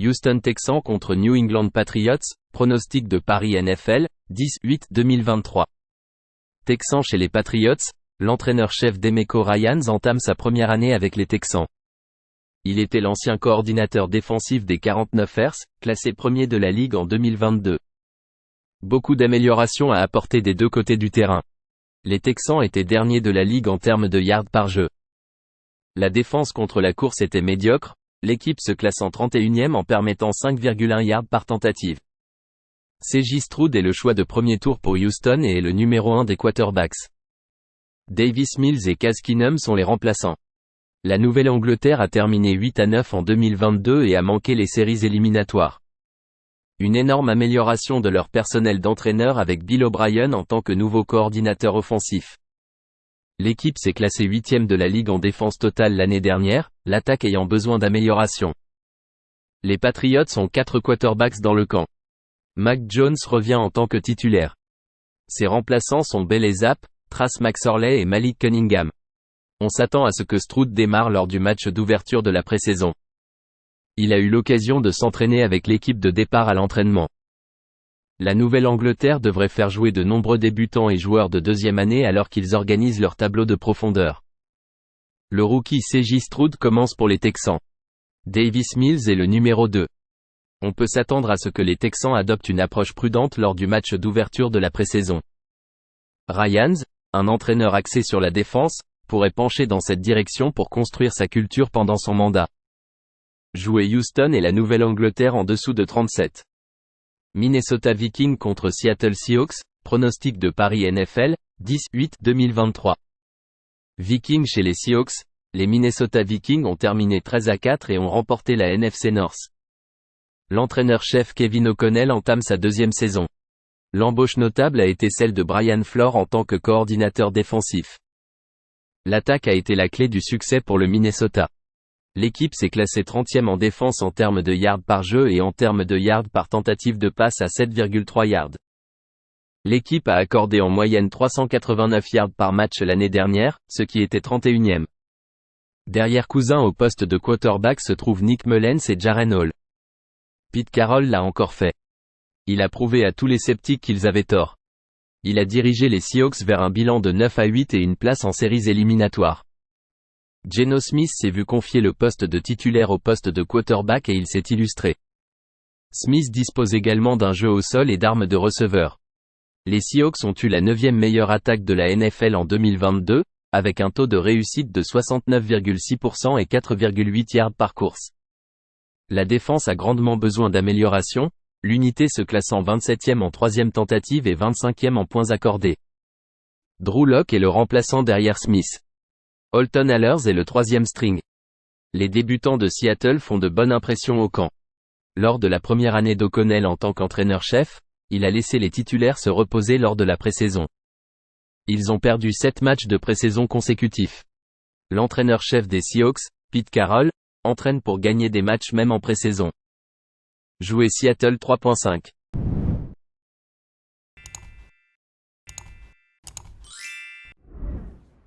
Houston Texans contre New England Patriots, pronostic de Paris NFL, 10-8-2023. Texans chez les Patriots, l'entraîneur-chef DeMeco Ryans entame sa première année avec les Texans. Il était l'ancien coordinateur défensif des 49ers, classé premier de la ligue en 2022. Beaucoup d'améliorations à apporter des deux côtés du terrain. Les Texans étaient derniers de la ligue en termes de yards par jeu. La défense contre la course était médiocre, l'équipe se classant 31e en permettant 5,1 yards par tentative. C.J. Stroud est le choix de premier tour pour Houston et est le numéro 1 des quarterbacks. Davis Mills et Case Keenum sont les remplaçants. La Nouvelle-Angleterre a terminé 8-9 en 2022 et a manqué les séries éliminatoires. Une énorme amélioration de leur personnel d'entraîneur avec Bill O'Brien en tant que nouveau coordinateur offensif. L'équipe s'est classée 8e de la ligue en défense totale l'année dernière, l'attaque ayant besoin d'amélioration. Les Patriots ont 4 quarterbacks dans le camp. Mac Jones revient en tant que titulaire. Ses remplaçants sont Bailey Zappe, Trace McSorley et Malik Cunningham. On s'attend à ce que Stroud démarre lors du match d'ouverture de la pré-saison. Il a eu l'occasion de s'entraîner avec l'équipe de départ à l'entraînement. La Nouvelle-Angleterre devrait faire jouer de nombreux débutants et joueurs de deuxième année alors qu'ils organisent leur tableau de profondeur. Le rookie C.J. Stroud commence pour les Texans. Davis Mills est le numéro 2. On peut s'attendre à ce que les Texans adoptent une approche prudente lors du match d'ouverture de la pré-saison. Ryans, un entraîneur axé sur la défense, pourrait pencher dans cette direction pour construire sa culture pendant son mandat. Jouer Houston et la Nouvelle-Angleterre en dessous de 37. Minnesota Vikings contre Seattle Seahawks, pronostic de Paris NFL, 10-8-2023. Vikings chez les Seahawks, les Minnesota Vikings ont terminé 13-4 et ont remporté la NFC North. L'entraîneur-chef Kevin O'Connell entame sa deuxième saison. L'embauche notable a été celle de Brian Flores en tant que coordinateur défensif. L'attaque a été la clé du succès pour le Minnesota. L'équipe s'est classée 30e en défense en termes de yards par jeu et en termes de yards par tentative de passe à 7,3 yards. L'équipe a accordé en moyenne 389 yards par match l'année dernière, ce qui était 31e. Derrière cousin au poste de quarterback se trouvent Nick Mullens et Jaren Hall. Pete Carroll l'a encore fait. Il a prouvé à tous les sceptiques qu'ils avaient tort. Il a dirigé les Seahawks vers un bilan de 9-8 et une place en séries éliminatoires. Geno Smith s'est vu confier le poste de titulaire au poste de quarterback et il s'est illustré. Smith dispose également d'un jeu au sol et d'armes de receveur. Les Seahawks ont eu la 9e meilleure attaque de la NFL en 2022, avec un taux de réussite de 69,6% et 4,8 yards par course. La défense a grandement besoin d'amélioration, l'unité se classant 27e en 3e tentative et 25e en points accordés. Drew Lock est le remplaçant derrière Smith. Holton Ahlers est le 3e string. Les débutants de Seattle font de bonnes impressions au camp. Lors de la première année d'O'Connell en tant qu'entraîneur-chef, il a laissé les titulaires se reposer lors de la pré-saison. Ils ont perdu 7 matchs de pré-saison consécutifs. L'entraîneur-chef des Seahawks, Pete Carroll, entraîne pour gagner des matchs même en pré-saison. Jouer Seattle 3.5.